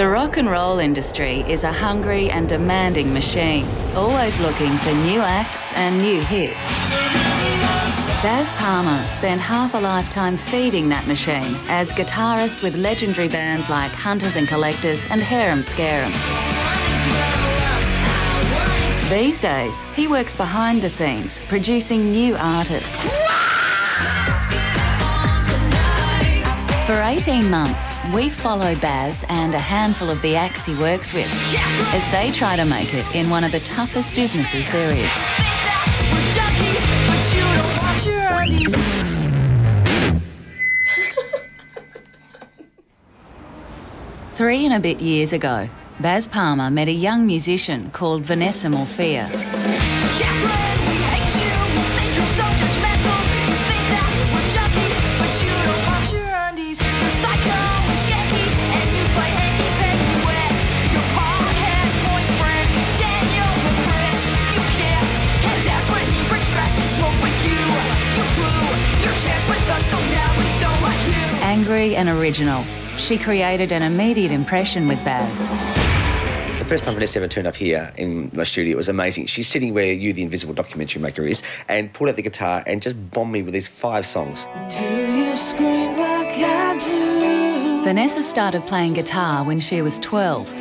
The rock and roll industry is a hungry and demanding machine, always looking for new acts and new hits. Baz Palmer spent half a lifetime feeding that machine as guitarist with legendary bands like Hunters and Collectors and Harem Scarum. These days, he works behind the scenes, producing new artists. For 18 months, we follow Baz and a handful of the acts he works with as they try to make it in one of the toughest businesses there is. 3 and a bit years ago, Baz Palmer met a young musician called Vanessa Morefea. Angry and original, she created an immediate impression with Baz. The first time Vanessa ever turned up here in my studio, it was amazing. She's sitting where You, the Invisible documentary maker, is, and pulled out the guitar and just bombed me with these 5 songs. Do you scream like I do? Vanessa started playing guitar when she was 12.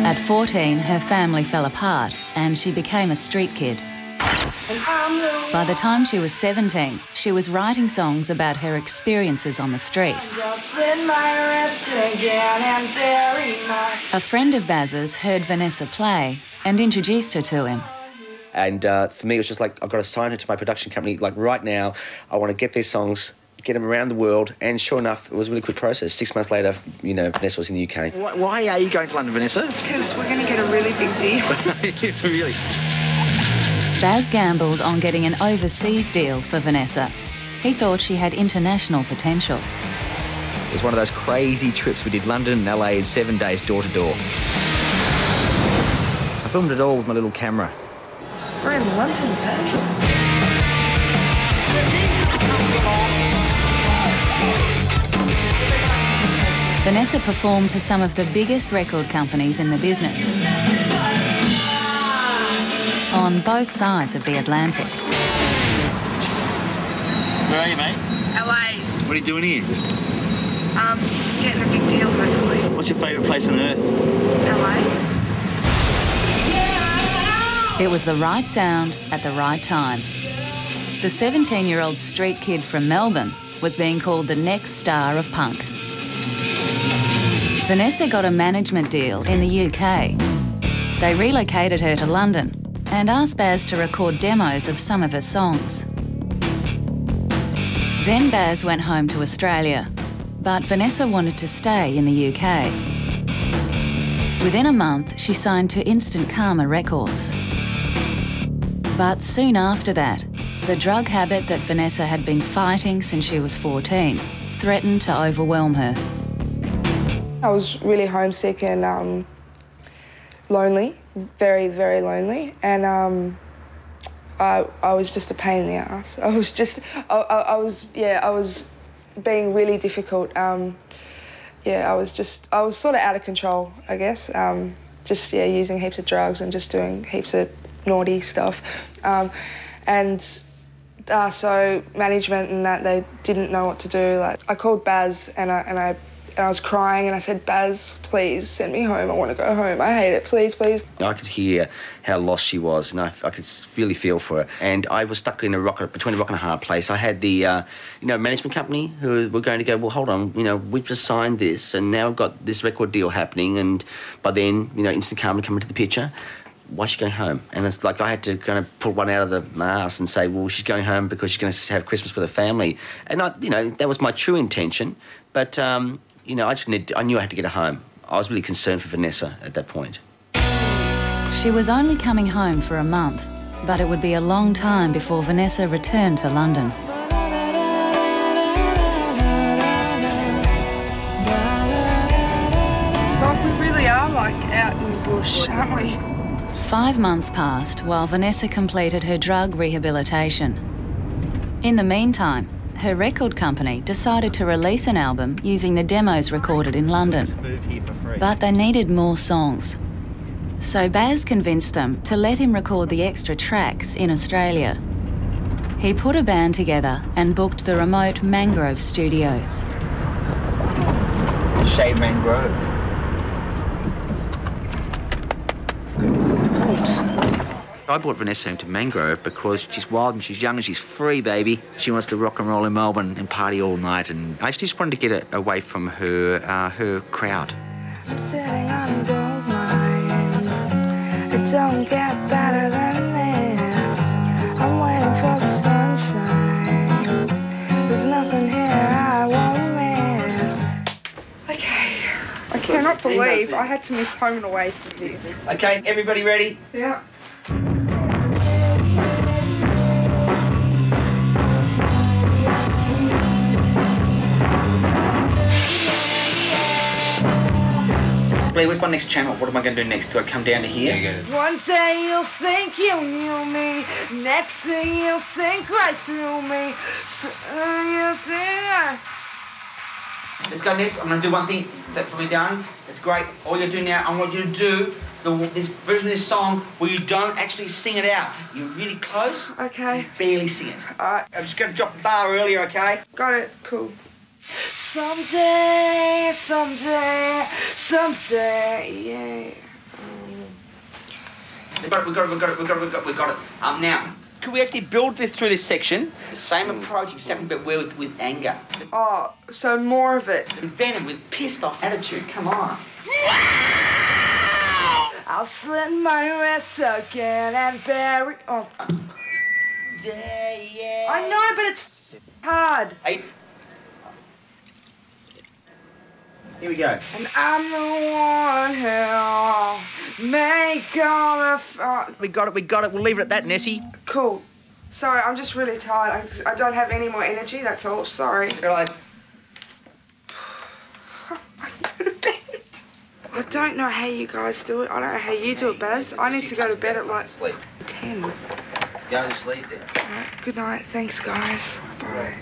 At 14, her family fell apart and she became a street kid. By the time she was 17, she was writing songs about her experiences on the street. A friend of Baz's heard Vanessa play and introduced her to him. And for me, it was just like, I've got to sign her to my production company. Like, right now, I want to get these songs, get them around the world. And sure enough, it was a really quick process. 6 months later, you know, Vanessa was in the UK. Why are you going to London, Vanessa? Because we're going to get a really big deal. Really? Baz gambled on getting an overseas deal for Vanessa. He thought she had international potential. It was one of those crazy trips. We did London and LA in 7 days, door to door. I filmed it all with my little camera. We're in London, Baz. Vanessa performed to some of the biggest record companies in the business, on both sides of the Atlantic. Where are you, mate? LA. What are you doing here? Getting a big deal, hopefully. What's your favourite place on earth? LA. It was the right sound at the right time. The 17-year-old street kid from Melbourne was being called the next star of punk. Vanessa got a management deal in the UK. They relocated her to London and asked Baz to record demos of some of her songs. Then Baz went home to Australia, but Vanessa wanted to stay in the UK. Within a month, she signed to Instant Karma Records. But soon after that, the drug habit that Vanessa had been fighting since she was 14 threatened to overwhelm her. I was really homesick and lonely, very, very lonely, and I was just a pain in the ass. I was being really difficult. I was sort of out of control, I guess. Using heaps of drugs and just doing heaps of naughty stuff, so management and that, they didn't know what to do. Like, I called Baz and I was crying and I said, Baz, please send me home. I want to go home. I hate it. Please, please. I could hear how lost she was, and I could really feel for her. And I was stuck in between a rock and a hard place. I had the, management company who were going to go, well, hold on, we've just signed this, and now we've got this record deal happening, and by then, Instant Karma come into the picture. Why is she going home? And it's like I had to kind of pull one out of my ass and say, well, she's going home because she's going to have Christmas with her family. And that was my true intention, but I knew I had to get her home. I was really concerned for Vanessa at that point. She was only coming home for a month, but it would be a long time before Vanessa returned to London. God, we really are like out in the bush, aren't we? 5 months passed while Vanessa completed her drug rehabilitation. In the meantime, her record company decided to release an album using the demos recorded in London. But they needed more songs. So Baz convinced them to let him record the extra tracks in Australia. He put a band together and booked the remote Mangrove Studios. Shade Mangrove. I brought Vanessa into Mangrove because she's wild and she's young and she's free, baby. She wants to rock and roll in Melbourne and party all night, and I just wanted to get it away from her crowd. I'm sitting on a gold mine. It don't get better than this. I'm waiting for the sunshine. There's nothing here I won't miss. Okay, I cannot believe I had to miss home and away for this. Okay, everybody ready? Yeah. Lee, where's my next channel? What am I going to do next? Do I come down to here? Yeah, One day you'll think you knew me. Next thing you'll sink right through me. So you think Let's go, Ness. I'm going to do one thing. That's what we're done. That's great. All you're doing now, I want you to do this version of this song where you don't actually sing it out. You're really close. Okay. You barely sing it. All right. I'm just going to drop the bar earlier, okay? Got it. Cool. Someday, someday, someday, yeah. We got it. Now, could we actually build this through this section? The same approach, except but with anger. Oh, so more of it. With venom, with pissed off attitude. Come on. I'll slit my wrists again and bury. Oh. Yeah. I know, but it's hard. Hey. Here we go. And I'm the one who'll make all the We got it. We'll leave it at that, Nessie. Cool. Sorry, I'm just really tired. I don't have any more energy, that's all. Sorry. You're like... I go to bed. I don't know how you guys do it. I don't know how you do it, Baz. I need to go to bed at like 10. Go to sleep then. All right, good night. Thanks, guys. Bye.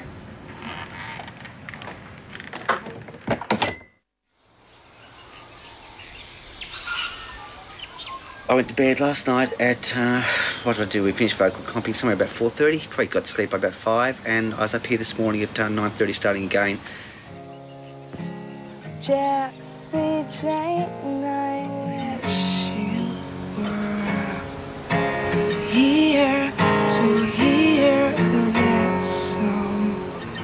I went to bed last night at, what did I do? We finished vocal comping somewhere about 4:30. Probably got to sleep by about 5. And I was up here this morning at 9:30 starting again. Jessie Jane, I wish you were here to hear this song.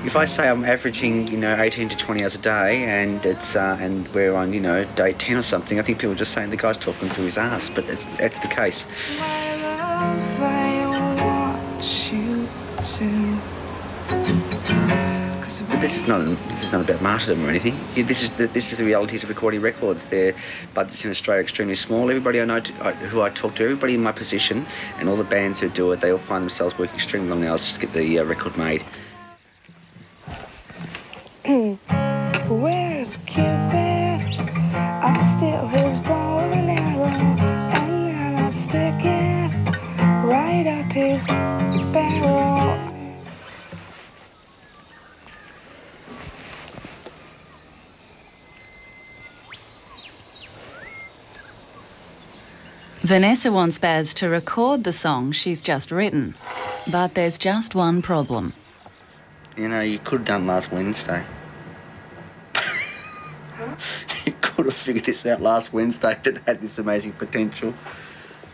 If I say I'm averaging, 18 to 20 hours a day, and it's and we're on, day 10 or something, I think people are just saying the guy's talking through his ass, but that's the case. My love, I want you to. But this is not about martyrdom or anything. This is the realities of recording records. Their budgets in Australia are extremely small. Everybody I know, who I talk to, everybody in my position, and all the bands who do it, they all find themselves working extremely long hours just to get the record made. Where's Cupid? I'll steal his bow and arrow, and then I'll stick it right up his barrel. Vanessa wants Baz to record the song she's just written, but there's just one problem. You could have done last Wednesday. You could have figured this out last Wednesday. It had this amazing potential.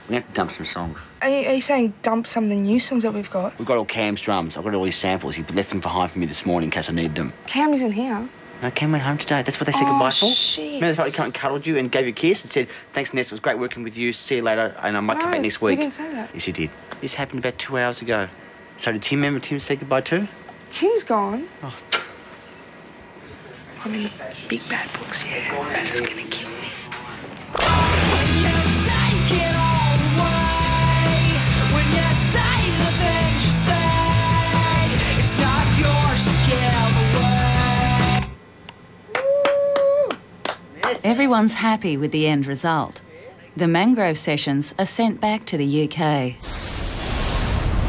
We have to dump some songs. Are you saying dump some of the new songs that we've got? We've got all Cam's drums. I've got all his samples. He left them behind for me this morning in case I needed them. Cam isn't here. No, Cam went home today. That's what they said goodbye for. Shit. Remember the time he came and cuddled you and gave you a kiss and said, "Thanks, Ness, it was great working with you. See you later, and I might come back next week." He didn't say that. Yes, he did. This happened about 2 hours ago. So did Tim remember Tim said goodbye too? Tim's gone. Oh. I mean, big bad books, yeah. Baz is gonna kill me. Everyone's happy with the end result. The Mangrove sessions are sent back to the UK.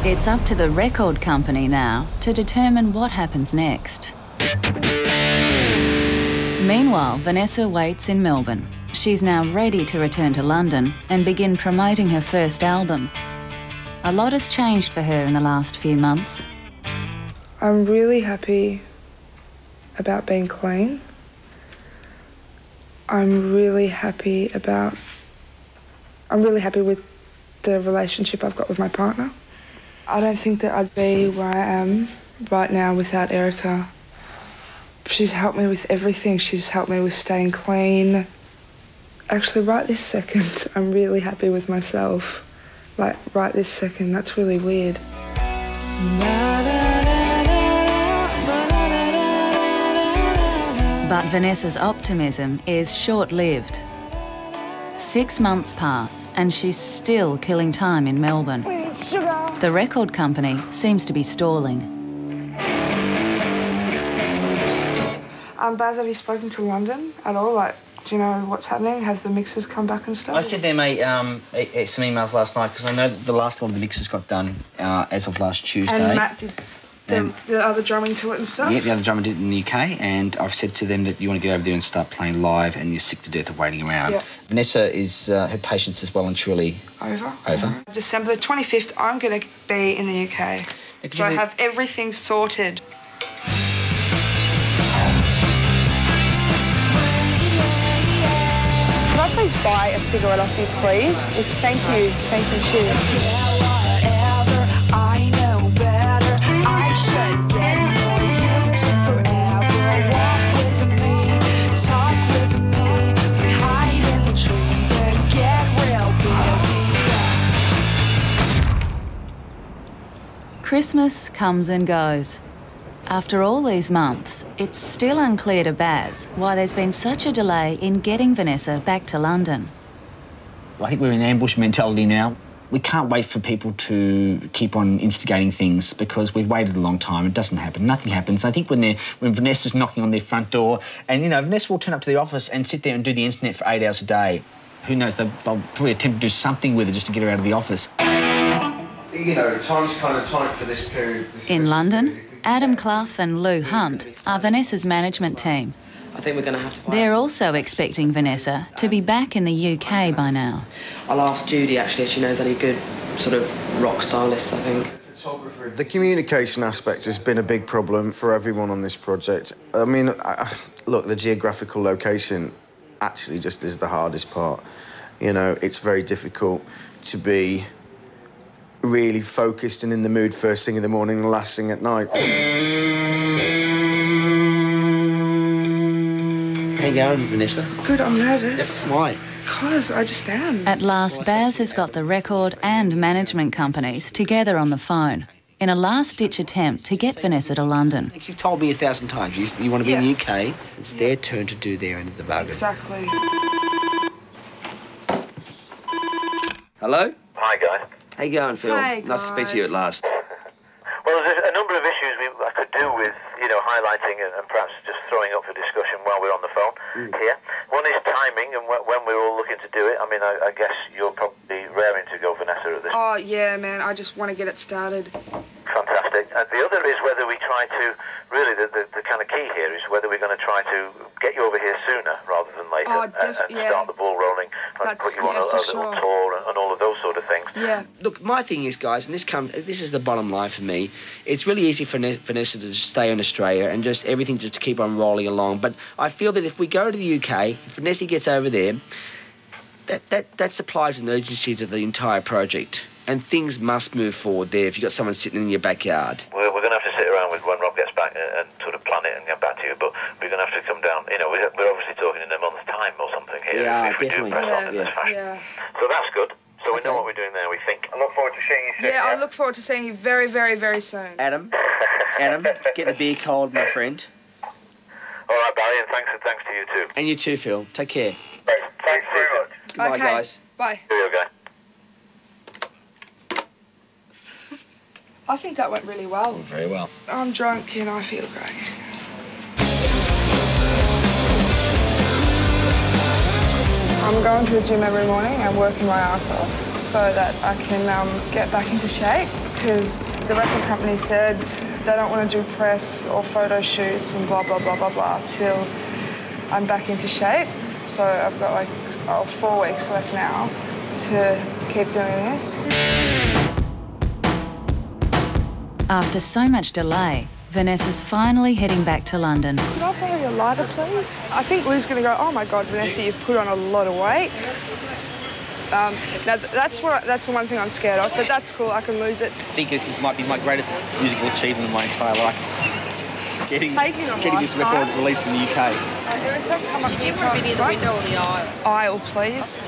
It's up to the record company now to determine what happens next. Meanwhile, Vanessa waits in Melbourne. She's now ready to return to London and begin promoting her first album. A lot has changed for her in the last few months. I'm really happy about being clean. I'm really happy with the relationship I've got with my partner. I don't think that I'd be where I am right now without Erica. She's helped me with everything. She's helped me with staying clean. Actually, right this second, I'm really happy with myself. Like, right this second, that's really weird. But Vanessa's optimism is short-lived. 6 months pass and she's still killing time in Melbourne. We need sugar. The record company seems to be stalling. Baz, have you spoken to London at all? Like, do you know what's happening? Have the mixers come back and stuff? I sent them some emails last night because I know that the last one of the mixes got done as of last Tuesday. And Matt did the other drumming to it and stuff? Yeah, the other drummer did it in the UK, and I've said to them that you want to get over there and start playing live, and you're sick to death of waiting around. Yep. Vanessa is, her patience is well and truly over. December the 25th, I'm going to be in the UK. So I have everything sorted. Can I please buy a cigarette off you, please? Thank you, cheers. Christmas comes and goes. After all these months, it's still unclear to Baz why there's been such a delay in getting Vanessa back to London. I think we're in ambush mentality now. We can't wait for people to keep on instigating things because we've waited a long time. It doesn't happen. Nothing happens. I think when Vanessa's knocking on their front door and, you know, Vanessa will turn up to the office and sit there and do the internet for 8 hours a day. Who knows, they'll probably attempt to do something with her just to get her out of the office. You know, time's kind of tight for this period. In London, Adam Clough and Lou Hunt are Vanessa's management team. I think we're going to have to... They're also expecting Vanessa to be back in the UK by now. I'll ask Judy, actually, if she knows any good sort of rock stylists, I think. The communication aspect has been a big problem for everyone on this project. I mean, look, the geographical location actually just is the hardest part. You know, it's very difficult to be really focused and in the mood first thing in the morning and last thing at night. How you going, Vanessa? Good, I'm nervous. Yep. Why? Because I just am. At last, Baz has got the record and management companies together on the phone in a last-ditch attempt to get Vanessa to London. Like you've told me 1,000 times, you want to be in the UK. It's their turn to do their end of the bargain. Exactly. Hello? Hi, guys. How you going, Phil? Hey, nice to speak to you at last. Well, there's a number of issues I could do with, you know, highlighting and perhaps just throwing up for discussion while we're on the phone here. One is timing and when we're all looking to do it. I mean, I guess you're probably raring to go, Vanessa, at this. Oh, yeah, man, I just want to get it started. Fantastic. And the other is whether we try to, really, the kind of key here is whether we're going to try to get you over here sooner rather than later and start the ball rolling and put you on a little tour and all of those sort of things. Yeah. Look, my thing is, guys, and this is the bottom line for me, it's really easy for Vanessa to just stay in Australia and just everything just to keep on rolling along. But I feel that if we go to the UK, if Vanessa gets over there, that supplies an urgency to the entire project. And things must move forward there if you've got someone sitting in your backyard. We're going to have to sit around with when Rob gets back and sort of plan it and get back to you, but we're going to have to come down. You know, we're obviously talking in a month's time or something here if we do press on in this fashion. Yeah. So that's good. So we know what we're doing there, we think. I look forward to seeing you soon. Yeah, I look forward to seeing you very, very, very soon. Adam, get the beer cold, my friend. All right, Barry, and thanks to you too. And you too, Phil. Take care. Thanks very much. Goodbye, guys. Bye. See you, guys. I think that went really well. Very well. I'm drunk and I feel great. I'm going to the gym every morning and working my ass off so that I can get back into shape. because the record company said they don't want to do press or photo shoots and blah, blah, blah, blah, blah, till I'm back into shape. So I've got like 4 weeks left now to keep doing this. After so much delay, Vanessa's finally heading back to London. Could I borrow your lighter, please? I think Lou's going to go, oh my God, Vanessa, you've put on a lot of weight. Now, that's the one thing I'm scared of, but that's cool, I can lose it. I think this might be my greatest musical achievement of my entire life. Getting this record released in the UK. Did you want to be the window or the aisle? Aisle, please.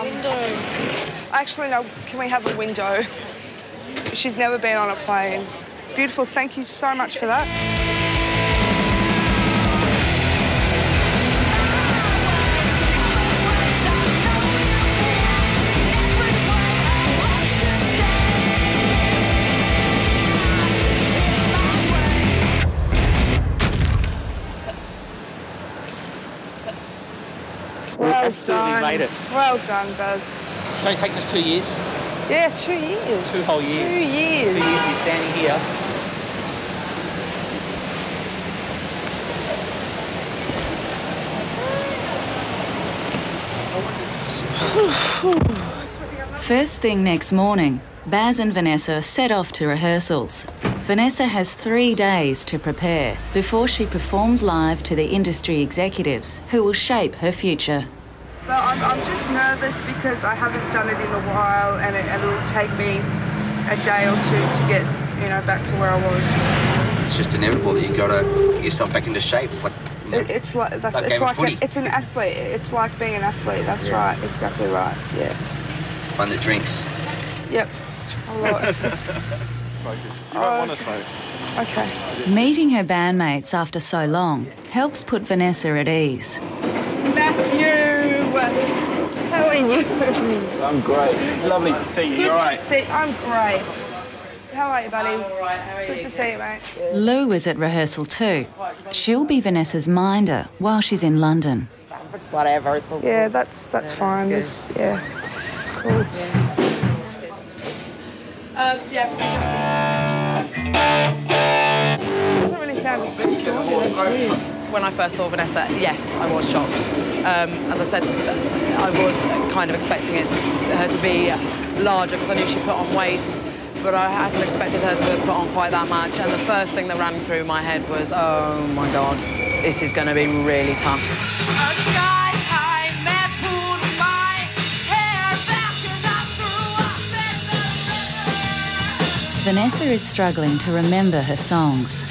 Window. Actually, no, can we have a window? She's never been on a plane. Beautiful, thank you so much for that. Absolutely made it. Well done, Baz. It's only taken us 2 years. Yeah, 2 years. 2 whole years. 2 years. 2 years you're standing here. First thing next morning, Baz and Vanessa set off to rehearsals. Vanessa has 3 days to prepare before she performs live to the industry executives who will shape her future. Well, I'm just nervous because I haven't done it in a while, and it'll take me a day or 2 to get, back to where I was. It's just inevitable that you've got to get yourself back into shape. It's like... It's like it's an athlete. It's like being an athlete. That's right. Exactly right. Yeah. One that drinks. Yep. A lot. You don't want to smoke. Okay. Meeting her bandmates after so long helps put Vanessa at ease. Matthew, how are you? I'm great. Lovely to see you. Good You're all right. to see. I'm great. How are you, buddy? I'm all right, how are you? Good to see you, mate. Lou is at rehearsal too. She'll be Vanessa's minder while she's in London. Whatever, it's all Yeah, that's fine. It's cool. It doesn't really sound as that's weird. When I first saw Vanessa, yes, I was shocked. As I said, I was kind of expecting her to be larger because I knew she put on weight, but I hadn't expected her to have put on quite that much. And the first thing that ran through my head was, oh my God, this is going to be really tough. Vanessa is struggling to remember her songs.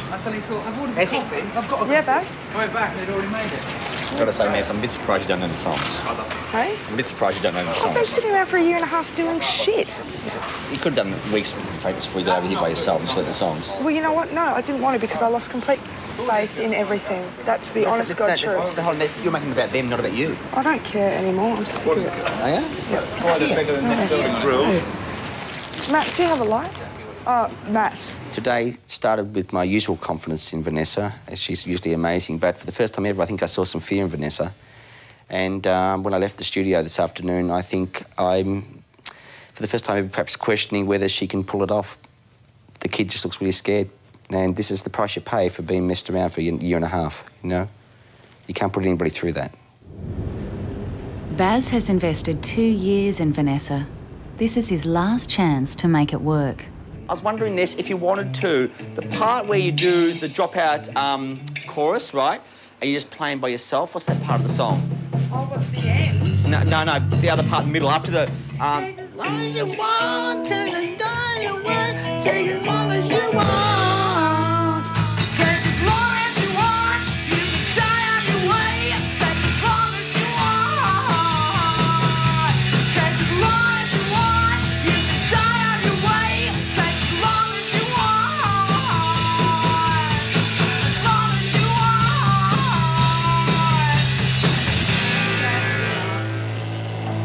I suddenly thought, I've ordered coffee. I've got a Yeah, Baz? I went back and they'd already made it. I've got to say, Ness, I'm a bit surprised you don't know the songs. Hey? I'm a bit surprised you don't know the I've been songs. sitting around for 1.5 years doing shit. You could have done weeks of practice before you got over here by yourself and just learnt the songs. Well, you know what? No, I didn't want to because I lost complete faith in everything. That's the honest God truth. You're making it about them, not about you. I don't care anymore. I'm sick of it. Oh, yeah? Quite a bigger than this building grills. Matt, do you have a light? Oh, Matt. Today started with my usual confidence in Vanessa, as she's usually amazing, but for the first time ever, I think I saw some fear in Vanessa. And when I left the studio this afternoon, I think I'm, for the first time ever, perhaps questioning whether she can pull it off. The kid just looks really scared. And this is the price you pay for being messed around for 1.5 years, you know? You can't put anybody through that. Baz has invested 2 years in Vanessa. This is his last chance to make it work. I was wondering, Ness, if you wanted to, the part where you do the dropout chorus, right? Are you just playing by yourself? What's that part of the song? Oh, at the end? No, the other part in the middle, after the... Take as long as you want, take the time you want, take as long as you want. Take as long as you want, you can die on your way. Take as long as you want. Take as long as you want, you can die on your way. Take as long as you want. As long as you want.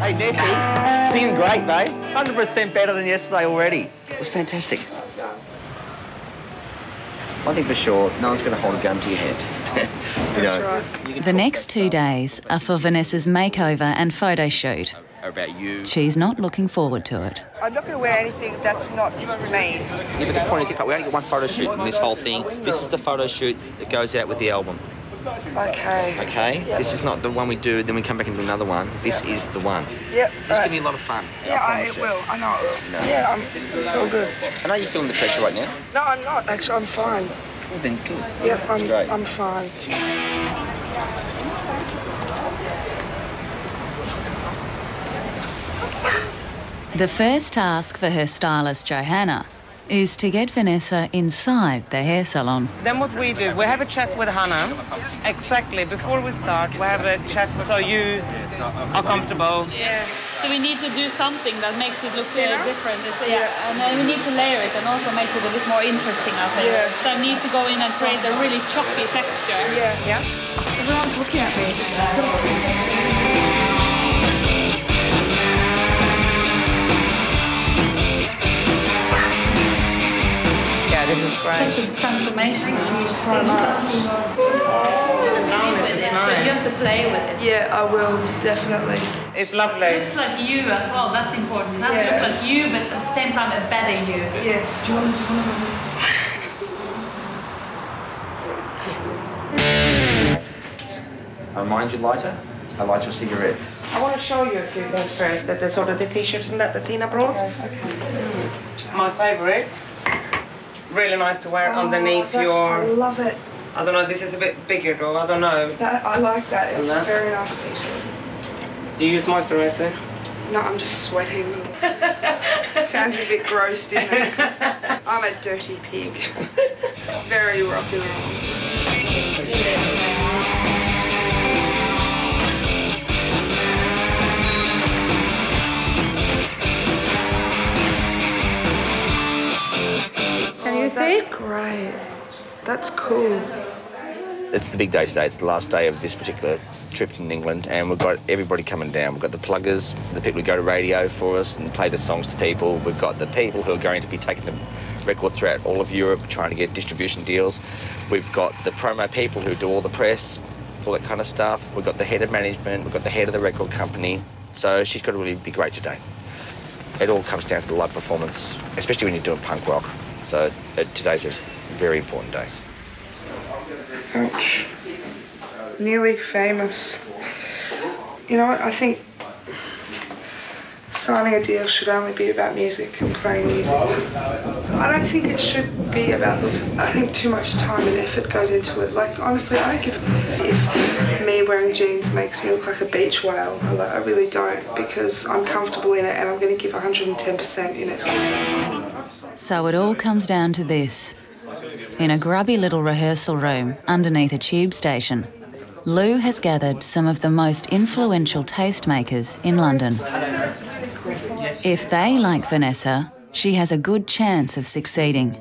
Hey, Nessie, singing great, mate. 100% better than yesterday already. It was fantastic. One thing for sure, no one's going to hold a gun to your head. That's right. The next 2 days are for Vanessa's makeover and photo shoot. A are about you. She's not looking forward to it. I'm not going to wear anything that's not me. Yeah, but the point is, we only get one photo shoot in this whole thing. This is the photo shoot that goes out with the album. Okay. Okay? Yep. This is not the one we do, then we come back and do another one. This is the one. Yep. It's going to be a lot of fun. Yeah, it will. I know it will. No. Yeah, it's all good. I know you're feeling the pressure right now. No, I'm not. Actually, I'm fine. Well, then good. Yep, I'm fine. The first task for her stylist, Johanna, is to get Vanessa inside the hair salon. Then what we do, we have a chat with Hannah. Exactly. Before we start, we have a chat so you are comfortable. Yeah. So we need to do something that makes it look different. And then we need to layer it and also make it a bit more interesting, I think. Yeah. So I need to go in and create a really choppy texture. Yeah. Everyone's looking at me. This is great. Such a transformation. Thank you so much. So you have to play with it. Yeah, I will, definitely. It's lovely. It looks like you as well, that's important. It has to look like you, but at the same time a better you. Yes. Do you want I remind you, lighter. I light your cigarettes. I want to show you a few things first. That the sort of the t-shirts and that Tina brought. Okay. My favourite. Really nice to wear underneath your... I love it. I don't know, this is a bit bigger though, I don't know. I like that, it's a very nice t-shirt. Do you use moisturiser? No, I'm just sweating. Sounds a bit gross, didn't it? I'm a dirty pig. Very rock and roll. That's great. That's cool. It's the big day today. It's the last day of this particular trip in England, and we've got everybody coming down. We've got the pluggers, the people who go to radio for us and play the songs to people. We've got the people who are going to be taking the record throughout all of Europe, trying to get distribution deals. We've got the promo people who do all the press, all that kind of stuff. We've got the head of management. We've got the head of the record company. So she's got to really be great today. It all comes down to the live performance, especially when you're doing punk rock. So today's a very important day. Ouch. Nearly famous. You know what, I think signing a deal should only be about music and playing music. I don't think it should be about looks. I think too much time and effort goes into it. Like, honestly, I don't give if me wearing jeans makes me look like a beach whale. I really don't, because I'm comfortable in it and I'm going to give 110% in it. So it all comes down to this. In a grubby little rehearsal room underneath a tube station, Lou has gathered some of the most influential tastemakers in London. If they like Vanessa, she has a good chance of succeeding.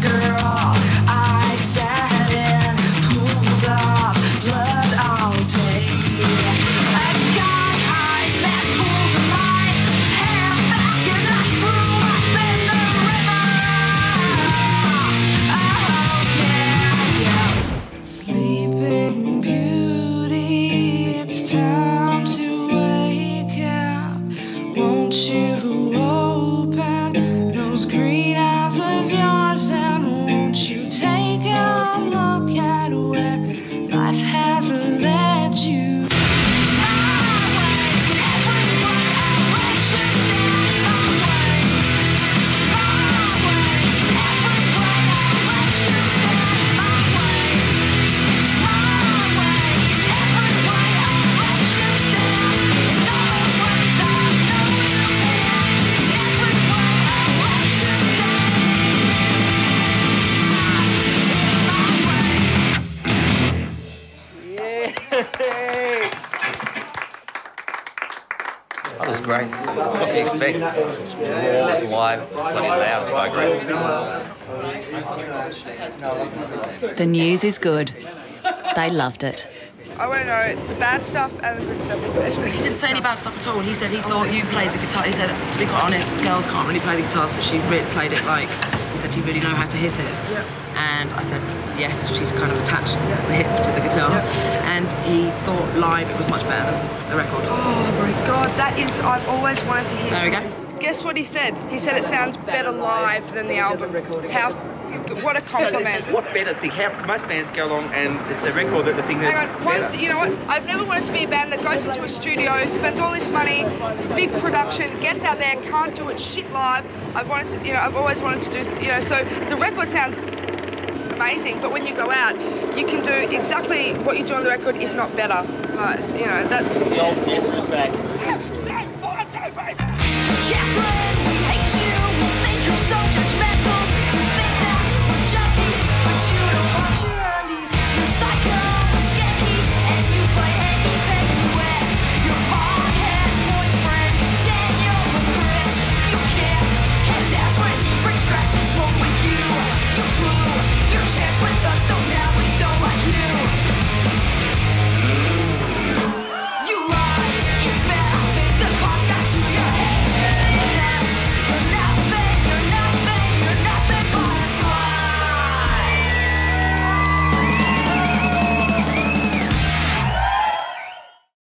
Girl, I sat in pools of expect. It's raw, it's live, bloody loud, it's quite great. The news is good. They loved it. I want to know the bad stuff and the good stuff. He didn't say any bad stuff at all. He said he thought you played the guitar. He said, to be quite honest, girls can't really play the guitars, but she really played it like, he said, you really know how to hit it. Yeah. And I said, yes, she's kind of attached the hip to the guitar. Yeah. And he thought live it was much better than the record. Oh my God, that is, I've always wanted to hear. There we go. Guess what he said? He said it sounds better live than the album. How? What a compliment. So what better thing? How most bands go along and it's the record that the thing that. Hang on, you know what? I've never wanted to be a band that goes into a studio, spends all this money, big production, gets out there, can't do it shit live. I've always wanted to do, so the record sounds amazing, but when you go out, you can do exactly what you do on the record, if not better. That's. The old yes is back. Jeffrey!